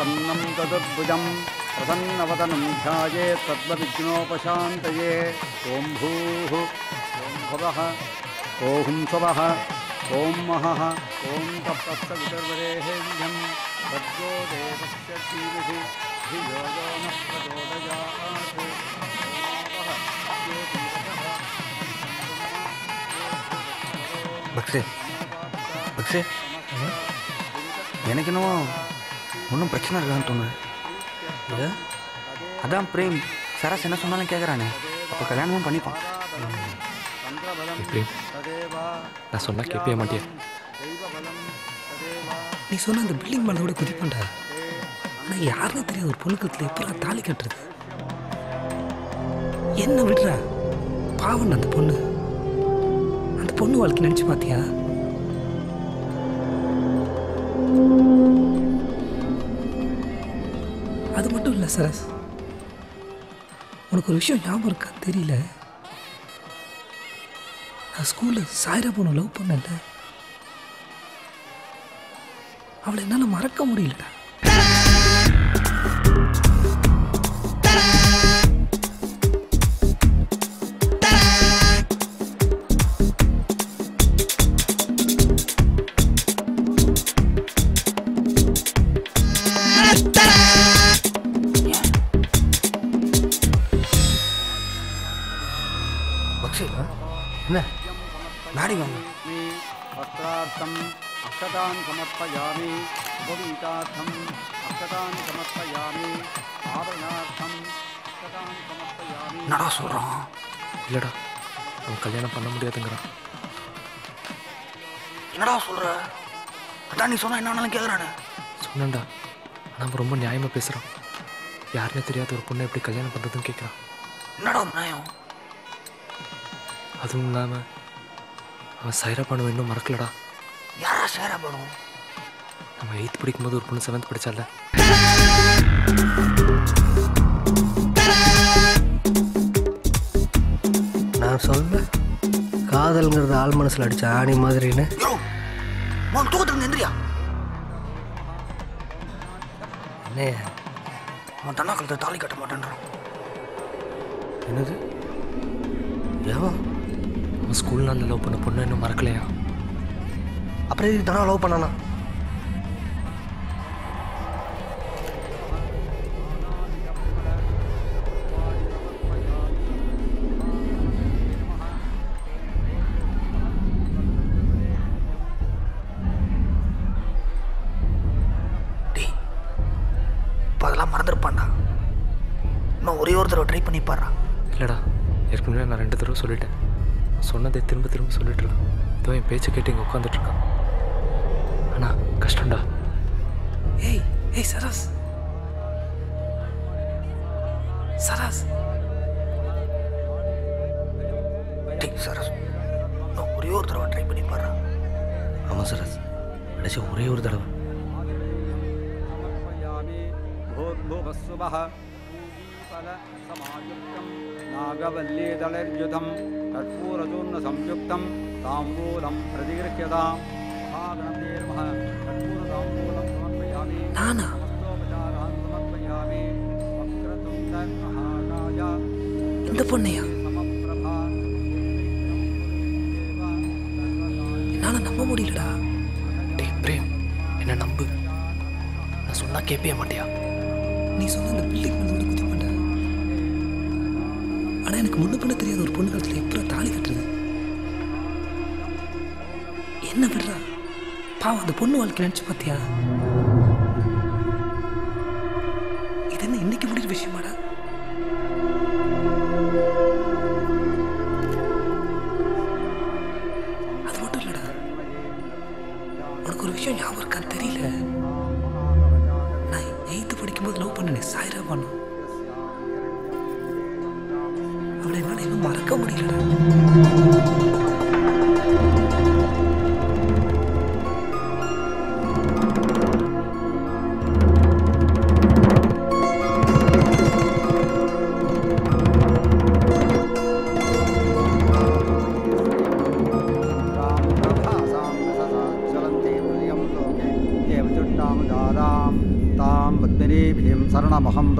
प्रसन्नं तदुद्भुजं प्रसन्नवदनं ध्यायेत् तद्विघ्नोपशान्तये ॐ भूः ॐ भुवः ॐ स्वः ॐ महः ॐ तप्तस्तवितर्वरेण्यं भर्गो देवस्य धीमहि धियो यो नः प्रचोदयात् பக்ஸே பக்ஸே எனக்கு என்னவோ ஒன்றும் பிரச்சனை இருக்கான்னு தோணுது. அதான் பிரேம் சரஸ் என்ன சொன்னாலும் கேட்குறானே, அப்போ கல்யாணமும் பண்ணிப்பான். பிரேம், நான் சொன்னா கேட்பே மாட்டேன். நீ சொன்ன அந்த பில்டிங் மேலே கூட குதிப்பண்டா. ஆனால் யாருன்னு தெரியாது ஒரு பொண்ணுக்கத்தில் எப்போ தாலி கட்டுறது. என்ன விடுறா, பாவம் அந்த பொண்ணு. அந்த பொண்ணு வாழ்க்கை நினச்சி பார்த்தியா? அது மட்டும் இல்லை சரஸ், உனக்கு ஒரு விஷயம் ஞாபகம் இருக்கா தெரியல. நான் ஸ்கூலில் சாய்ரா பொண்ணு லவ் பண்ணல, அவளை என்னால் மறக்க முடியலடா. என்ன நாடி வாங்க. वस्त्रार्थम् अक्षतान् समर्पयामि, उपवीतार्थम् अक्षतान् समर्पयामि, आभरणार्थम् अक्षतान् समर्पयामि. என்னடா சொல்கிறான்? இல்லைடா, அவன் கல்யாணம் பண்ண முடியாதுங்கிறான். என்னடா சொல்கிற? அதான் நீ சொன்னால் என்னாலும் கேட்குறானே. சொன்னேன்டா, நம்ம ரொம்ப நியாயமாக பேசுகிறான். யாருன்னே தெரியாத ஒரு பொண்ணை எப்படி கல்யாணம் பண்ணுறதுன்னு கேட்குறான். என்னடா நியாயம்? அதுவும் இல்லாமல் அவன் சைரா பண்ணுவ இன்னும் மறக்கலடா. யாரா சேரா பண்ணும்? நம்ம 8th படிக்கும்போது ஒரு பொண்ணு 7th படித்தால. நான் சொல்ல காதல்ங்கிறது ஆள் மனசில் அடித்த ஆணி மாதிரின்னு. தூக்கத்துக்கு எந்திரியா? என்னையா அவன் தன்னா கழுத்தை தாலி கட்ட மாட்டேன்றான். என்னது? ஏவா? அவன் ஸ்கூல் நாளில் லவ் பண்ண பொண்ணு இன்னும் மறக்கலையா? அப்புறம் இது தானே லவ் பண்ணானா? இப்போ அதெல்லாம் மறந்துருப்பான்டா. இன்னும் ஒரே ஒரு தடவை ட்ரை பண்ணி பாடுறா. இல்லைடா, ஏற்கனவே நான் 2 தடவை சொல்லிட்டேன். சொன்னதை திரும்ப திரும்ப சொல்லிட்டு இருக்கான். இதோ என் பேச்சை கேட்டு இங்கே உட்காந்துட்ருக்கான். ஆனால் கஷ்டம்டா. ஏய் ஏய் சரஸ், சரஸ் சரஸ், இன்னும் ஒரே ஒரு தடவை ட்ரை பண்ணி பாடுறா. ஆமாம் சரஸ், கடைசி ஒரே ஒரு தடவை. भूर्भुवस्सुवः पूगीफलसमायुक्तं नागवल्लीदलर्युतं कर्पूरचूर्णसंयुक्तं ताम्बूलं प्रतिगृह्यतां महागणपतेर्मः कर्पूरताम्बूलं समर्पयामि. நானா? हस्तोपचारान् समर्पयामि. वक्रतुण्डमहाकाय இந்த பொண்ணையா? समप्रभा என்னால் நம்ப முடியலடா. டேய் பிரேம், என்ன நம்பு. நான் சொன்னால் கேட்பே மாட்டியா? நீ சொன்ன அந்த பில்டிங் மேலே கூட குதிப்பண்டா. ஆனால் எனக்கு முன்ன பண்ண தெரியாத ஒரு பொண்ணு காலத்தில் எப்போ தாலி கட்டுறது. என்ன விடுறா, பாவம் அந்த பொண்ணு வாழ்க்கை நினச்சி பார்த்தியா? இது என்ன இன்னைக்கு முடிகிற விஷயமாடா? அது மட்டும் இல்லடா, உனக்கு ஒரு விஷயம் ஞாபகம் இருக்கான்னு தெரியல. நான் 8th படிக்கும்போது லவ் பண்ணனே சாய்ரா பண்ணோம். அவளை என்னால் இன்னும் மறக்க முடியலடா. तां பத்மினீபீம் சரணமகம்